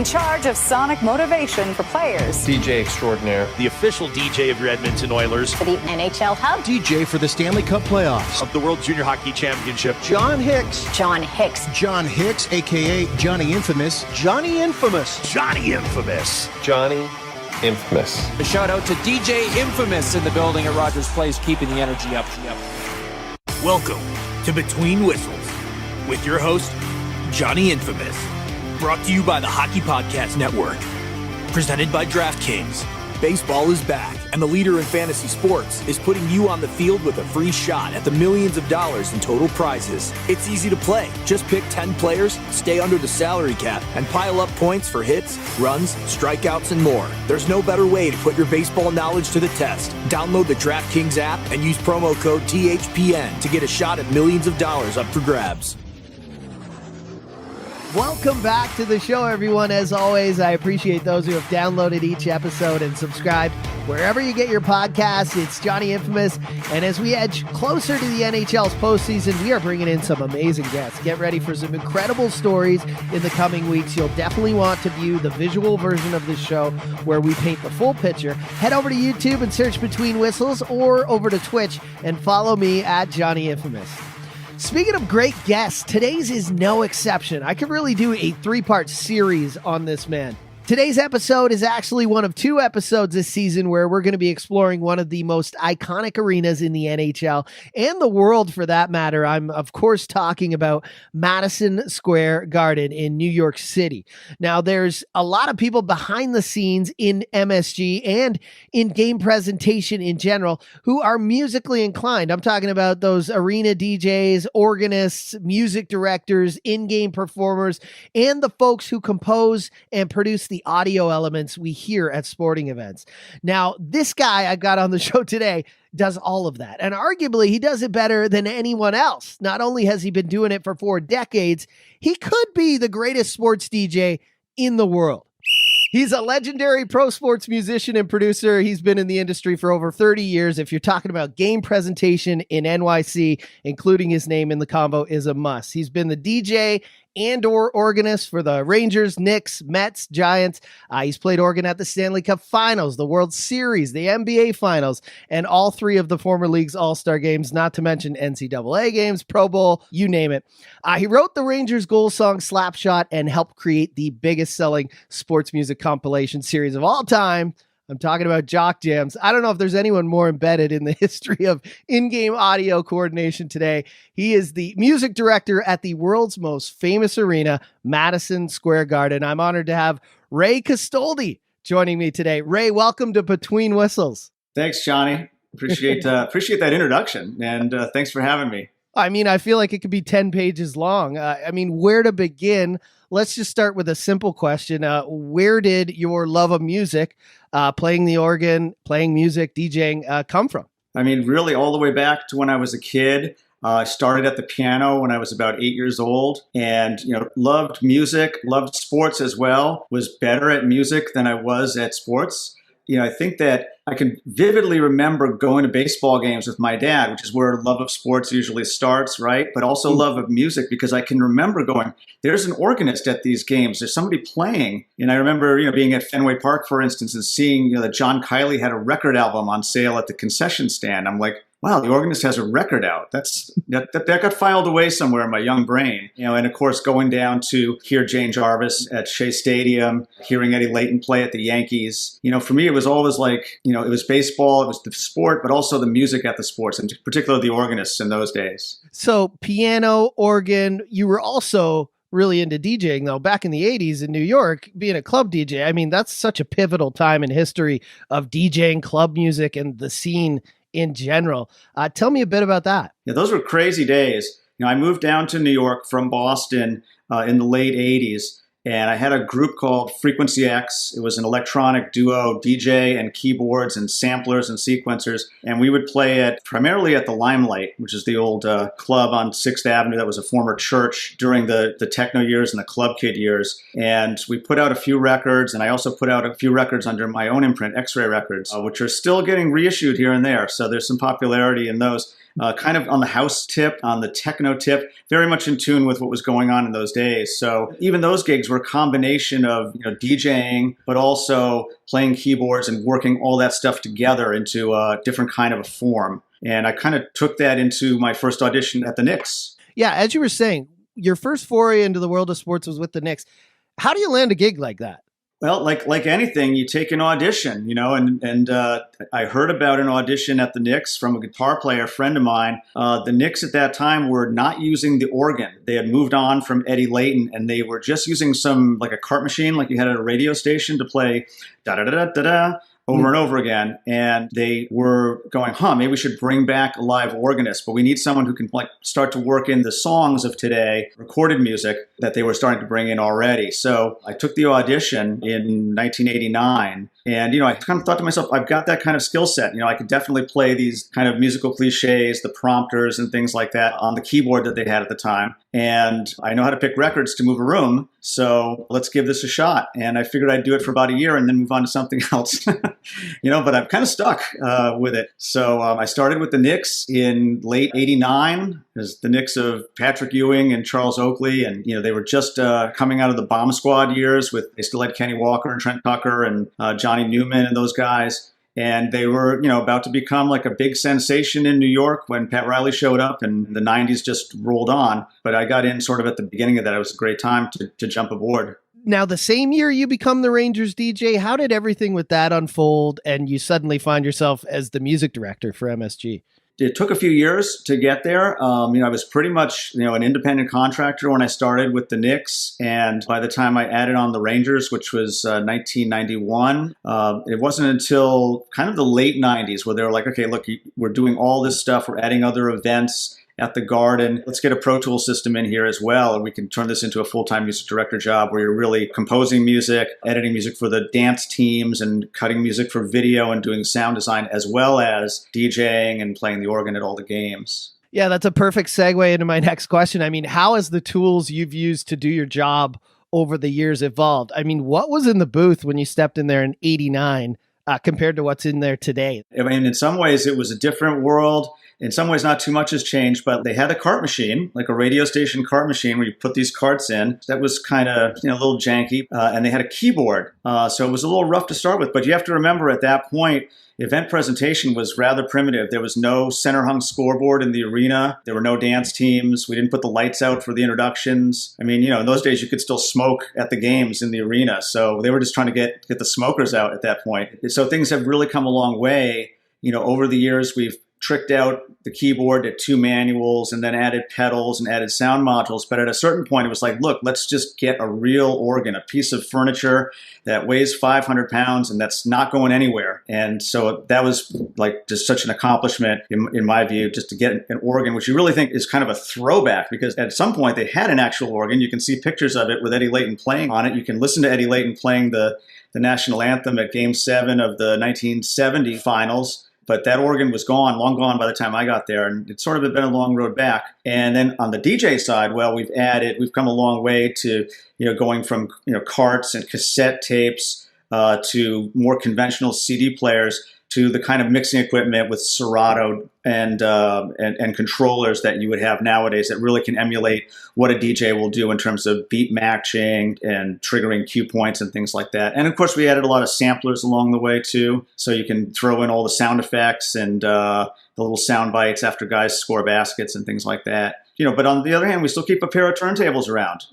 in charge of sonic motivation for players. DJ extraordinaire. The official DJ of your Edmonton Oilers. For the NHL Hub. DJ for the Stanley Cup playoffs. Of the World Junior Hockey Championship. John Hicks. John Hicks. John Hicks, a.k.a. Johnny Infamous. Johnny Infamous. Johnny Infamous. Johnny Infamous. A shout out to DJ Infamous in the building at Rogers Place, keeping the energy up. Welcome to Between Whistles with your host, Johnny Infamous. Brought to you by the Hockey Podcast Network. Presented by DraftKings. Baseball is back, and the leader in fantasy sports is putting you on the field with a free shot at the millions of dollars in total prizes. It's easy to play. Just pick 10 players, stay under the salary cap, and pile up points for hits, runs, strikeouts, and more. There's no better way to put your baseball knowledge to the test. Download the DraftKings app and use promo code THPN to get a shot at millions of dollars up for grabs. Welcome back to the show, everyone. As always, I appreciate those who have downloaded each episode and subscribed wherever you get your podcasts. It's Johnny Infamous, and as we edge closer to the NHL's postseason, we are bringing in some amazing guests. Get ready for some incredible stories in the coming weeks. You'll definitely want to view the visual version of this show where we paint the full picture. Head over to YouTube and search Between Whistles, or over to Twitch and follow me at Johnny Infamous. Speaking of great guests, today's is no exception. I could really do a 3-part series on this man. Today's episode is actually one of 2 episodes this season where we're going to be exploring one of the most iconic arenas in the NHL and the world, for that matter. I'm, of course, talking about Madison Square Garden in New York City. Now, there's a lot of people behind the scenes in MSG and in game presentation in general who are musically inclined. I'm talking about those arena DJs, organists, music directors, in-game performers, and the folks who compose and produce the audio elements we hear at sporting events. Now, this guy I got on the show today does all of that, and arguably he does it better than anyone else. Not only has he been doing it for 4 decades, he could be the greatest sports DJ in the world. He's a legendary pro sports musician and producer. He's been in the industry for over 30 years. If you're talking about game presentation in NYC, including his name in the combo is a must. He's been the DJ and/or organist for the Rangers, Knicks, Mets, Giants. He's played organ at the Stanley Cup Finals, the World Series, the NBA Finals, and all 3 of the former league's All-Star games, not to mention NCAA games, Pro Bowl, you name it. He wrote the Rangers goal song Slapshot and helped create the biggest selling sports music compilation series of all time. I'm talking about Jock Jams. I don't know if there's anyone more embedded in the history of in-game audio coordination today. He is the music director at the world's most famous arena, Madison Square Garden. I'm honored to have Ray Castoldi joining me today. Ray, welcome to Between Whistles. Thanks, Johnny. Appreciate that introduction, and thanks for having me. I mean, I feel like it could be 10 pages long. Where to begin? Let's just start with a simple question. Where did your love of music, playing the organ, playing music, DJing, come from? I mean, really all the way back to when I was a kid. I started at the piano when I was about 8 years old, and loved music, loved sports as well, was better at music than I was at sports. I think that I can vividly remember going to baseball games with my dad, which is where love of sports usually starts, right? But also love of music, because I can remember going, there's an organist at these games. There's somebody playing. And I remember, being at Fenway Park, for instance, and seeing, that John Kiley had a record album on sale at the concession stand. I'm like, wow, the organist has a record out. That got filed away somewhere in my young brain. And of course, going down to hear Jane Jarvis at Shea Stadium, hearing Eddie Layton play at the Yankees. For me, it was always like, it was baseball, it was the sport, but also the music at the sports, and particularly the organists in those days. So piano, organ, you were also really into DJing, though, back in the 80s in New York, being a club DJ. I mean, that's such a pivotal time in history of DJing, club music, and the scene in general. Tell me a bit about that. Yeah, those were crazy days. I moved down to New York from Boston in the late 80s, and I had a group called Frequency X. It was an electronic duo, DJ and keyboards and samplers and sequencers, and we would play primarily at the Limelight, which is the old club on 6th Avenue that was a former church during the techno years and the club kid years. And we put out a few records, and I also put out a few records under my own imprint, X-Ray Records, which are still getting reissued here and there, so there's some popularity in those. kind of on the house tip, on the techno tip, very much in tune with what was going on in those days. So even those gigs were a combination of DJing, but also playing keyboards and working all that stuff together into a different kind of a form. And I kind of took that into my first audition at the Knicks. Yeah, as you were saying, your first foray into the world of sports was with the Knicks. How do you land a gig like that? Well, like anything, you take an audition, and I heard about an audition at the Knicks from a guitar player friend of mine. The Knicks at that time were not using the organ. They had moved on from Eddie Layton, and they were just using like a cart machine, like you had at a radio station, to play da-da-da-da-da-da over and over again. And they were going, maybe we should bring back a live organist, but we need someone who can start to work in the songs of today, recorded music that they were starting to bring in already. So I took the audition in 1989. And, I kind of thought to myself, I've got that kind of skill set. I could definitely play these kind of musical cliches, the prompters and things like that on the keyboard that they had at the time. And I know how to pick records to move a room. So let's give this a shot. And I figured I'd do it for about a year and then move on to something else, but I'm kind of stuck with it. So I started with the Knicks in late 89. It was the Knicks of Patrick Ewing and Charles Oakley. And, they were just coming out of the Bomb Squad years they still had Kenny Walker and Trent Tucker and Johnny Newman and those guys. And they were, about to become like a big sensation in New York when Pat Riley showed up, and the 90s just rolled on. But I got in sort of at the beginning of that. It was a great time to jump aboard. Now, the same year you become the Rangers DJ, how did everything with that unfold and you suddenly find yourself as the music director for MSG? It took a few years to get there. I was pretty much, an independent contractor when I started with the Knicks. And by the time I added on the Rangers, which was 1991, it wasn't until kind of the late 90s where they were like, okay, look, we're doing all this stuff. We're adding other events at the Garden. Let's get a Pro Tools system in here as well, and we can turn this into a full-time music director job where you're really composing music, editing music for the dance teams, and cutting music for video and doing sound design, as well as DJing and playing the organ at all the games. Yeah, that's a perfect segue into my next question. I mean, how has the tools you've used to do your job over the years evolved? I mean, what was in the booth when you stepped in there in 89 compared to what's in there today? I mean, in some ways, it was a different world. In some ways, not too much has changed, but they had a cart machine, like a radio station cart machine where you put these carts in. That was kind of, a little janky. And they had a keyboard. So it was a little rough to start with. But you have to remember at that point, event presentation was rather primitive. There was no center hung scoreboard in the arena. There were no dance teams. We didn't put the lights out for the introductions. I mean, in those days you could still smoke at the games in the arena. So they were just trying to get the smokers out at that point. So things have really come a long way. Over the years, we've tricked out the keyboard to 2 manuals and then added pedals and added sound modules. But at a certain point, it was like, look, let's just get a real organ, a piece of furniture that weighs 500 pounds and that's not going anywhere. And so that was like just such an accomplishment in my view, just to get an organ, which you really think is kind of a throwback, because at some point they had an actual organ. You can see pictures of it with Eddie Layton playing on it. You can listen to Eddie Layton playing the national anthem at Game 7 of the 1970 finals. But that organ was long gone by the time I got there, and it's sort of been a long road back. And then on the DJ side, well, we've come a long way to, going from, carts and cassette tapes to more conventional CD players, to the kind of mixing equipment with Serato and controllers that you would have nowadays that really can emulate what a DJ will do in terms of beat matching and triggering cue points and things like that. And of course, we added a lot of samplers along the way too, so you can throw in all the sound effects and the little sound bites after guys score baskets and things like that. But on the other hand, we still keep a pair of turntables around.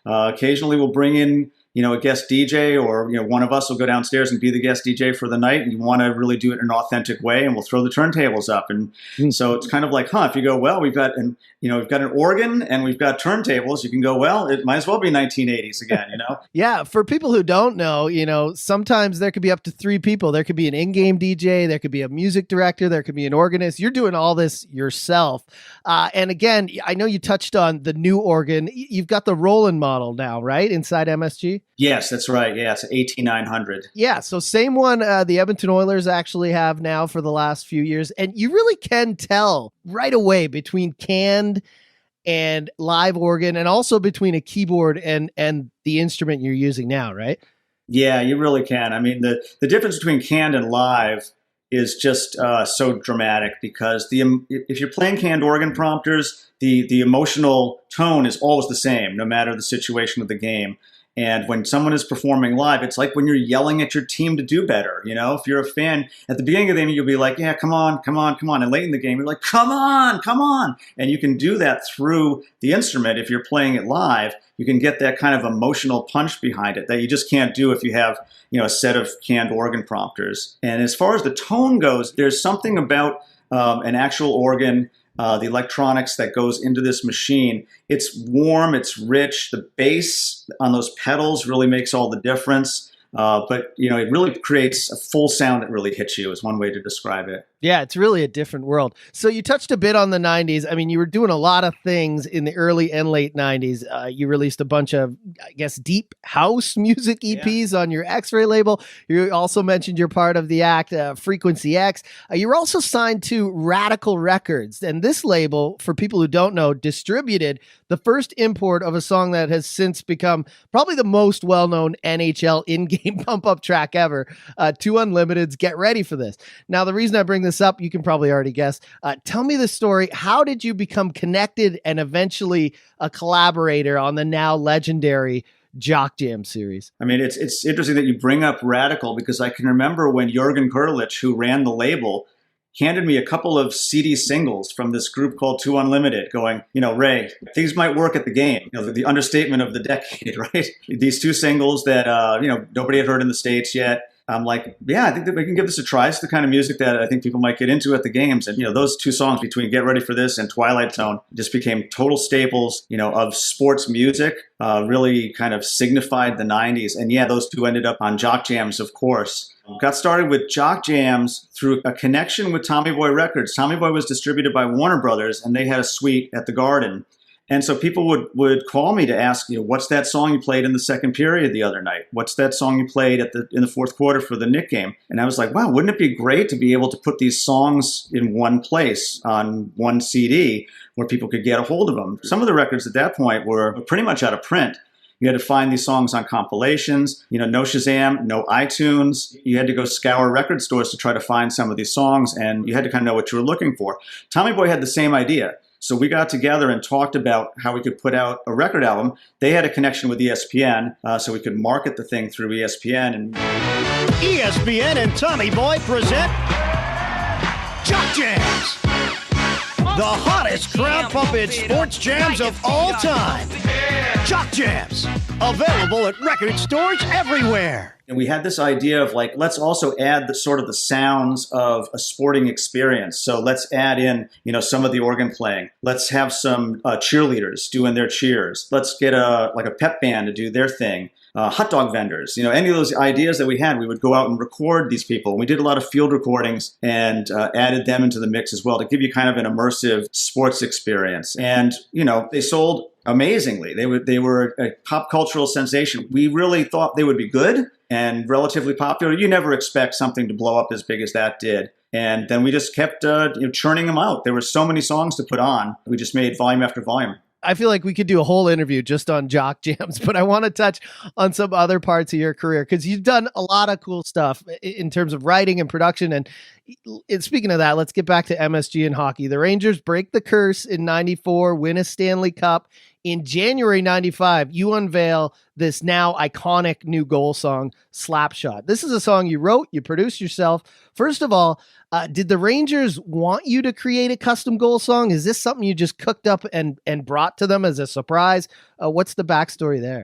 Occasionally we'll bring in a guest DJ, or, one of us will go downstairs and be the guest DJ for the night, and you want to really do it in an authentic way, and we'll throw the turntables up. And so it's kind of like, if you go, well, we've got an organ and we've got turntables, you can go, well, it might as well be 1980s again, Yeah. For people who don't know, sometimes there could be up to 3 people. There could be an in-game DJ, there could be a music director, there could be an organist. You're doing all this yourself. And again, I know you touched on the new organ. You've got the Roland model now, right? Inside MSG? Yes, that's right. Yeah, it's an 18900. Yeah, so same one the Edmonton Oilers actually have now for the last few years. And you really can tell right away between canned and live organ, and also between a keyboard and the instrument you're using now, right? Yeah, you really can. I mean, the difference between canned and live is just so dramatic because if you're playing canned organ prompters, the emotional tone is always the same, no matter the situation of the game. And when someone is performing live, it's like when you're yelling at your team to do better. You know, if you're a fan, at the beginning of the game, you'll be like, yeah, come on, come on, come on. And late in the game, you're like, come on, come on. And you can do that through the instrument. If you're playing it live, you can get that kind of emotional punch behind it that you just can't do if you have, a set of canned organ prompters. And as far as the tone goes, there's something about an actual organ, the electronics that goes into this machine. It's warm, it's rich. The bass on those pedals really makes all the difference. But it really creates a full sound that really hits you is one way to describe it. Yeah, it's really a different world. So you touched a bit on the 90s. I mean, you were doing a lot of things in the early and late 90s. You released a bunch of, I guess, deep house music EPs on your X-Ray label. You also mentioned you're part of the act Frequency X. You were also signed to Radical Records. And this label, for people who don't know, distributed the first import of a song that has since become probably the most well-known NHL in-game pump-up track ever, 2 Unlimited's Get Ready for This. Now, the reason I bring this up, you can probably already guess. Tell me the story. How did you become connected and eventually a collaborator on the now legendary Jock Jams series? I mean, it's interesting that you bring up Radical because I can remember when Jürgen Kurlich, who ran the label, handed me a couple of CD singles from this group called 2 Unlimited going, Ray, things might work at the game. The understatement of the decade, right? These 2 singles that, nobody had heard in the States yet. I'm like, yeah, I think that we can give this a try. It's the kind of music that I think people might get into at the games. And, those 2 songs between Get Ready for This and Twilight Zone just became total staples, of sports music, really kind of signified the 90s. And yeah, those 2 ended up on Jock Jams, of course. Got started with Jock Jams through a connection with Tommy Boy Records. Tommy Boy was distributed by Warner Brothers, and they had a suite at the Garden. And so people would call me to ask, what's that song you played in the second period the other night? What's that song you played in the fourth quarter for the Knicks game? And I was like, wow, wouldn't it be great to be able to put these songs in one place on one CD where people could get a hold of them? Some of the records at that point were pretty much out of print. You had to find these songs on compilations, no Shazam, no iTunes. You had to go scour record stores to try to find some of these songs, and you had to kind of know what you were looking for. Tommy Boy had the same idea. So we got together and talked about how we could put out a record album. They had a connection with ESPN, so we could market the thing through ESPN. And ESPN and Tommy Boy present Jock Jams, the hottest crowd-pumping sports jams of all time. Jock Jams, available at record stores everywhere. And we had this idea of let's also add the sounds of a sporting experience. So let's add in, some of the organ playing. Let's have some cheerleaders doing their cheers. Let's get a pep band to do their thing. Hot dog vendors, any of those ideas that we had, we would go out and record these people. We did a lot of field recordings and added them into the mix as well to give you kind of an immersive sports experience. And, they sold amazingly. They were a pop cultural sensation. We really thought they would be good and relatively popular. You never expect something to blow up as big as that did. And then we just kept churning them out. There were so many songs to put on. We just made volume after volume. I feel like we could do a whole interview just on Jock Jams, but I want to touch on some other parts of your career because you've done a lot of cool stuff in terms of writing and production. And speaking of that, let's get back to MSG and hockey. The Rangers break the curse in 94, win a Stanley Cup. In January 95, you unveil this now iconic new goal song, Slapshot. This is a song you wrote, you produced yourself. First of all, did the Rangers want you to create a custom goal song? Is this something you just cooked up and brought to them as a surprise? What's the backstory there?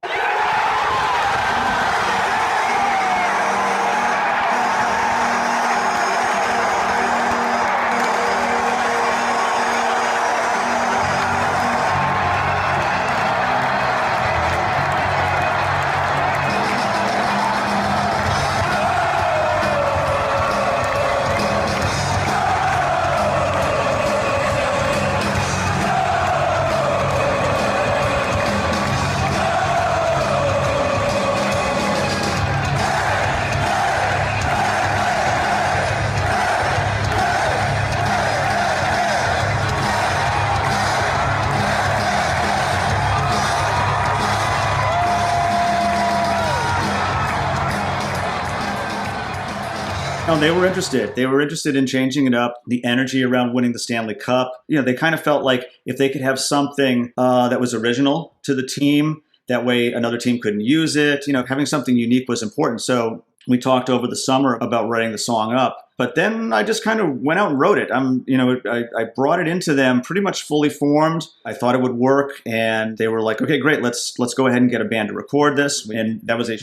No, they were interested. They were interested in changing it up, the energy around winning the Stanley Cup. They kind of felt like if they could have something that was original to the team, that way another team couldn't use it. Having something unique was important. So we talked over the summer about writing the song up. But then I just kind of went out and wrote it. I brought it into them pretty much fully formed. I thought it would work, and they were like, "Okay, great. Let's go ahead and get a band to record this." And that was a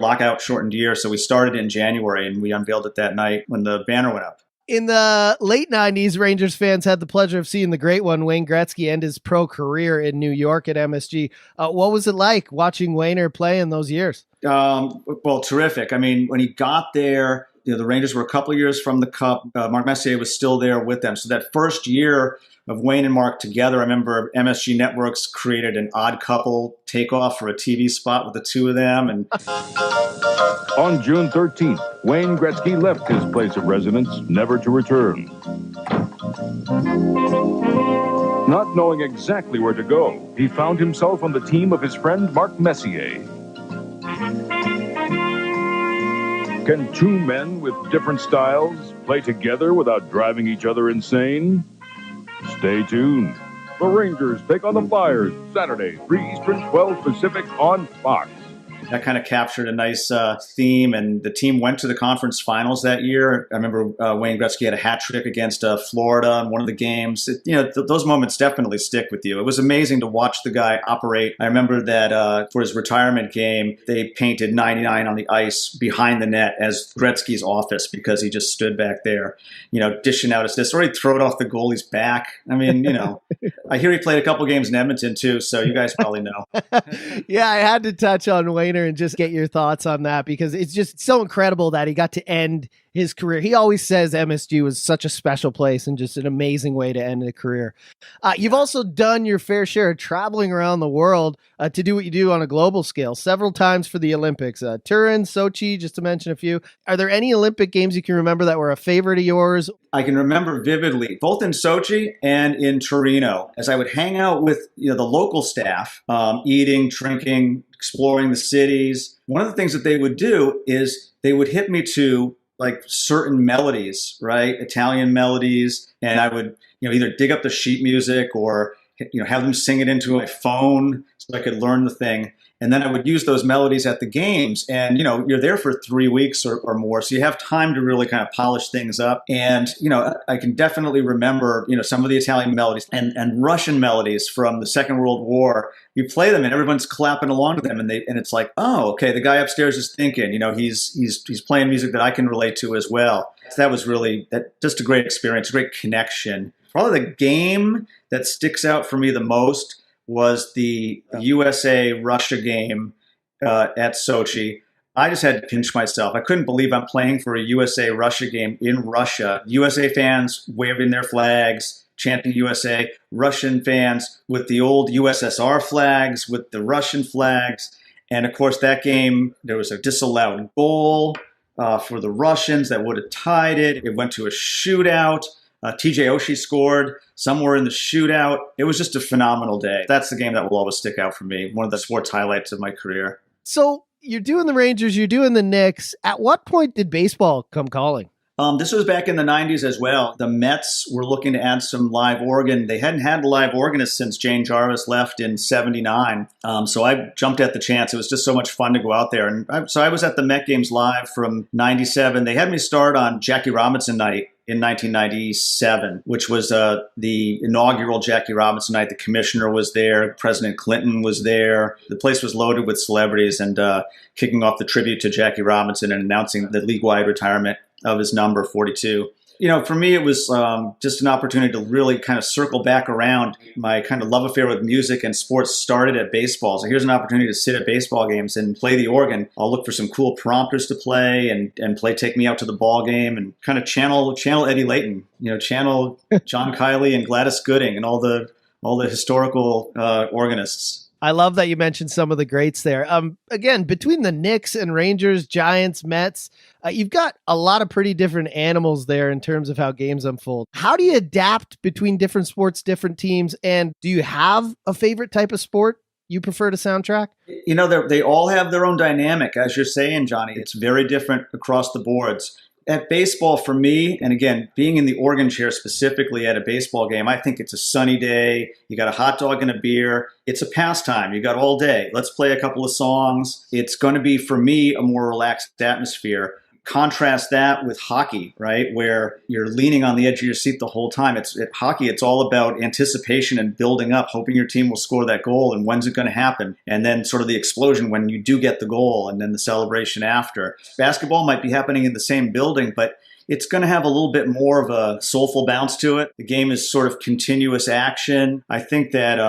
lockout shortened year. So we started in January, and we unveiled it that night when the banner went up. In the late 90s, Rangers fans had the pleasure of seeing the great one, Wayne Gretzky, end his pro career in New York at MSG. What was it like watching Wayner play in those years? Well, terrific. I mean, when he got there, the Rangers were a couple of years from the Cup. Mark Messier was still there with them. So that first year of Wayne and Mark together, I remember MSG Networks created an Odd Couple takeoff for a TV spot with the two of them. And on June 13th, Wayne Gretzky left his place of residence, never to return. Not knowing exactly where to go, he found himself on the team of his friend Mark Messier. Can two men with different styles play together without driving each other insane? Stay tuned. The Rangers take on the Flyers Saturday, 3 Eastern, 12 Pacific on Fox. That kind of captured a nice theme, and the team went to the conference finals that year. I remember Wayne Gretzky had a hat trick against Florida in one of the games. Those moments definitely stick with you. It was amazing to watch the guy operate. I remember that for his retirement game, they painted 99 on the ice behind the net as Gretzky's office because he just stood back there, dishing out assists, or he'd throw it off the goalie's back. I mean, I hear he played a couple games in Edmonton too, so you guys probably know. Yeah, I had to touch on Wayne and just get your thoughts on that because it's just so incredible that he got to end his career. He always says MSG was such a special place and just an amazing way to end a career. You've also done your fair share of traveling around the world to do what you do on a global scale, several times for the Olympics. Turin, Sochi, just to mention a few. Are there any Olympic games you can remember that were a favorite of yours? I can remember vividly, both in Sochi and in Torino, as I would hang out with the local staff, eating, drinking, exploring the cities. One of the things that they would do is they would hit me to like certain melodies, right? Italian melodies. And I would, either dig up the sheet music or, have them sing it into my phone so I could learn the thing. And then I would use those melodies at the games. And, you're there for 3 weeks or more. So you have time to really kind of polish things up. And, I can definitely remember, some of the Italian melodies and Russian melodies from the Second World War. You play them and everyone's clapping along to them. And it's like, oh, okay, the guy upstairs is thinking, he's playing music that I can relate to as well. So that was really just a great experience, a great connection. Probably the game that sticks out for me the most was the USA-Russia game at Sochi. I just had to pinch myself. I couldn't believe I'm playing for a USA-Russia game in Russia. USA fans waving their flags, chanting USA. Russian fans with the old USSR flags, with the Russian flags. And of course, that game, there was a disallowed goal for the Russians that would have tied it. It went to a shootout. TJ Oshie scored somewhere in the shootout. It was just a phenomenal day. That's the game that will always stick out for me. One of the sports highlights of my career. So you're doing the Rangers, you're doing the Knicks. At what point did baseball come calling? This was back in the 90s as well. The Mets were looking to add some live organ. They hadn't had a live organist since Jane Jarvis left in 79. So I jumped at the chance. It was just so much fun to go out there. And so I was at the Met games live from 97. They had me start on Jackie Robinson night in 1997, which was the inaugural Jackie Robinson night. The commissioner was there. President Clinton was there. The place was loaded with celebrities and kicking off the tribute to Jackie Robinson and announcing the league-wide retirement of his number 42. For me, it was just an opportunity to really kind of circle back around. My kind of love affair with music and sports started at baseball. So here's an opportunity to sit at baseball games and play the organ. I'll look for some cool prompters to play and play Take Me Out to the Ball Game and kind of channel Eddie Layton, channel John Kiley and Gladys Gooding and all the historical organists. I love that you mentioned some of the greats there. Again, between the Knicks and Rangers, Giants, Mets, you've got a lot of pretty different animals there in terms of how games unfold. How do you adapt between different sports, different teams? And do you have a favorite type of sport you prefer to soundtrack? They all have their own dynamic, as you're saying, Johnny. It's very different across the boards. At baseball, for me, and again, being in the organ chair specifically at a baseball game, I think it's a sunny day. You got a hot dog and a beer. It's a pastime. You got all day. Let's play a couple of songs. It's going to be, for me, a more relaxed atmosphere. Contrast that with hockey, right, where you're leaning on the edge of your seat the whole time. Hockey, it's all about anticipation and building up, hoping your team will score that goal, and when's it going to happen? And then sort of the explosion when you do get the goal, and then the celebration after. Basketball might be happening in the same building, but it's going to have a little bit more of a soulful bounce to it. The game is sort of continuous action. I think that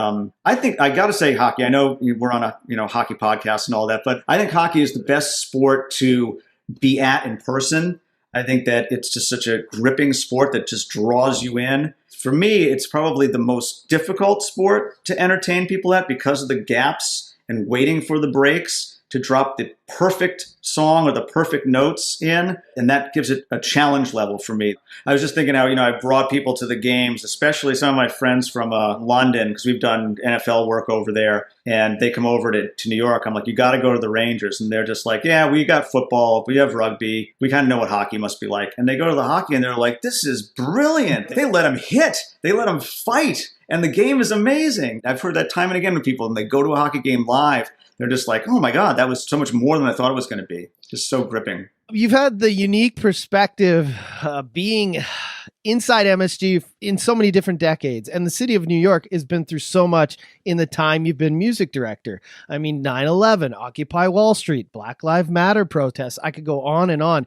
I got to say hockey. I know we're on a hockey podcast and all that, but I think hockey is the best sport to be at in person. I think that it's just such a gripping sport that just draws you in. For me, it's probably the most difficult sport to entertain people at because of the gaps and waiting for the breaks to drop the perfect song or the perfect notes in, and that gives it a challenge level for me. I was just thinking how, I brought people to the games, especially some of my friends from London, because we've done NFL work over there, and they come over to New York. I'm like, you got to go to the Rangers, and they're just like, yeah, we got football, we have rugby, we kind of know what hockey must be like. And they go to the hockey, and they're like, this is brilliant. They let them hit, they let them fight, and the game is amazing. I've heard that time and again with people, and they go to a hockey game live, they're just like, oh my God, that was so much more than I thought it was going to be. Just so gripping. You've had the unique perspective being inside MSG in so many different decades. And the city of New York has been through so much in the time you've been music director. I mean, 9/11, Occupy Wall Street, Black Lives Matter protests. I could go on and on.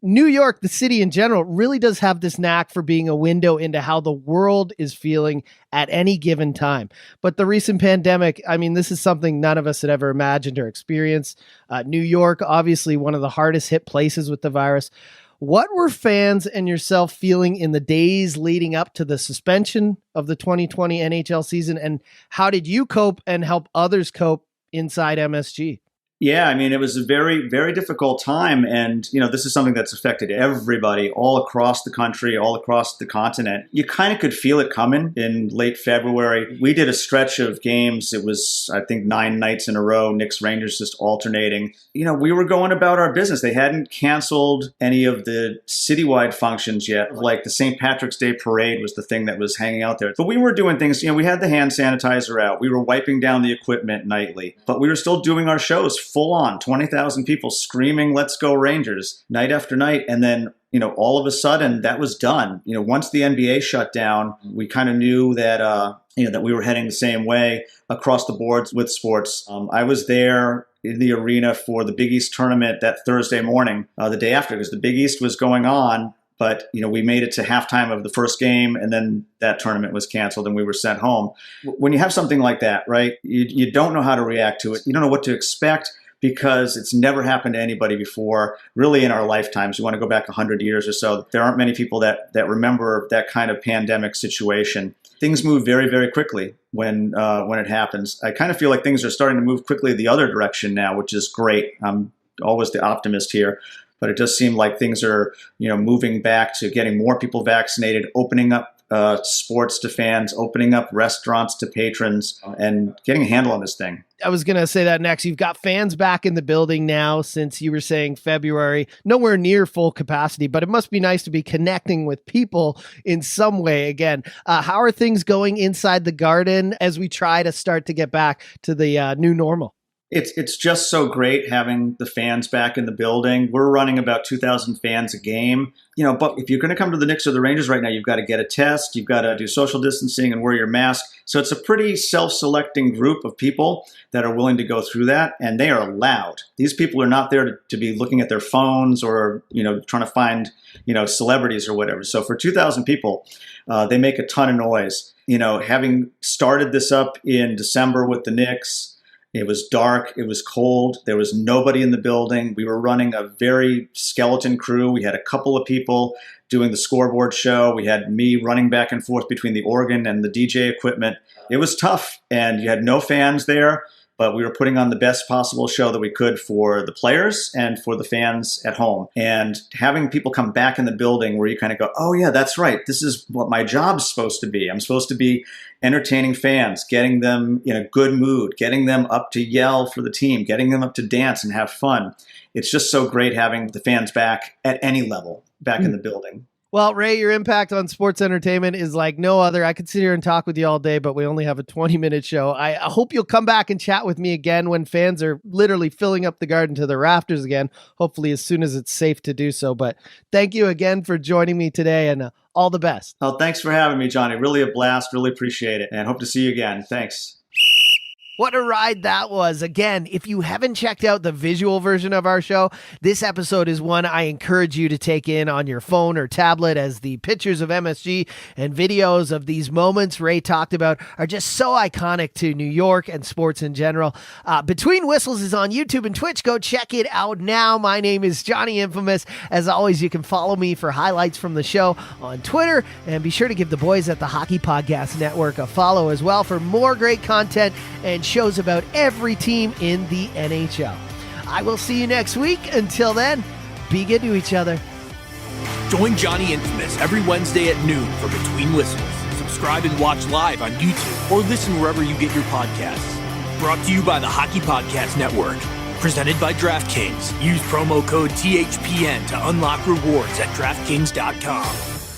New York, the city in general, really does have this knack for being a window into how the world is feeling at any given time. But the recent pandemic, I mean, this is something none of us had ever imagined or experienced. New York, obviously one of the hardest hit places with the virus. What were fans and yourself feeling in the days leading up to the suspension of the 2020 NHL season? And how did you cope and help others cope inside MSG? Yeah, I mean, it was a very, very difficult time. And, this is something that's affected everybody all across the country, all across the continent. You kind of could feel it coming in late February. We did a stretch of games. It was, I think, 9 nights in a row, Knicks, Rangers just alternating. We were going about our business. They hadn't canceled any of the citywide functions yet. Like the St. Patrick's Day parade was the thing that was hanging out there. But we were doing things, we had the hand sanitizer out. We were wiping down the equipment nightly. But we were still doing our shows full on, 20,000 people screaming, let's go Rangers, night after night. And then, all of a sudden that was done. Once the NBA shut down, we kind of knew that, that we were heading the same way across the boards with sports. I was there in the arena for the Big East tournament that Thursday morning, the day after, because the Big East was going on. But, we made it to halftime of the first game, and then that tournament was canceled and we were sent home. When you have something like that, right, you don't know how to react to it. You don't know what to expect, because it's never happened to anybody before, really in our lifetimes. You want to go back 100 years or so. There aren't many people that remember that kind of pandemic situation. Things move very, very quickly when it happens. I kind of feel like things are starting to move quickly the other direction now, which is great. I'm always the optimist here. But it does seem like things are, moving back to getting more people vaccinated, opening up sports to fans, opening up restaurants to patrons, and getting a handle on this thing. I was going to say that next. You've got fans back in the building now since you were saying February, nowhere near full capacity, but it must be nice to be connecting with people in some way again. How are things going inside the Garden as we try to start to get back to the new normal? It's just so great having the fans back in the building. We're running about 2,000 fans a game. But if you're going to come to the Knicks or the Rangers right now, you've got to get a test, you've got to do social distancing and wear your mask. So it's a pretty self-selecting group of people that are willing to go through that, and they are loud. These people are not there to be looking at their phones or, trying to find, celebrities or whatever. So for 2,000 people, they make a ton of noise. Having started this up in December with the Knicks, it was dark. It was cold. There was nobody in the building. We were running a very skeleton crew. We had a couple of people doing the scoreboard show. We had me running back and forth between the organ and the DJ equipment. It was tough, and you had no fans there. but we were putting on the best possible show that we could for the players and for the fans at home. And having people come back in the building where you kind of go, oh yeah, that's right. This is what my job's supposed to be. I'm supposed to be entertaining fans, getting them in a good mood, getting them up to yell for the team, getting them up to dance and have fun. It's just so great having the fans back at any level back in the building. Well, Ray, your impact on sports entertainment is like no other. I could sit here and talk with you all day, but we only have a 20-minute show. I hope you'll come back and chat with me again when fans are literally filling up the garden to the rafters again, hopefully as soon as it's safe to do so. But thank you again for joining me today, and all the best. Oh, thanks for having me, Johnny. Really a blast. Really appreciate it. And hope to see you again. Thanks. What a ride that was. Again, if you haven't checked out the visual version of our show, this episode is one I encourage you to take in on your phone or tablet, as the pictures of MSG and videos of these moments Ray talked about are just so iconic to New York and sports in general. Between Whistles is on YouTube and Twitch. Go check it out now. My name is Johnny Infamous. As always, you can follow me for highlights from the show on Twitter, and be sure to give the boys at the Hockey Podcast Network a follow as well for more great content and shows about every team in the NHL. I will see you next week. Until then, be good to each other. Join Johnny Infamous every Wednesday at noon for Between Whistles. Subscribe and watch live on YouTube or listen wherever you get your podcasts. Brought to you by the Hockey Podcast Network. Presented by DraftKings. Use promo code THPN to unlock rewards at DraftKings.com.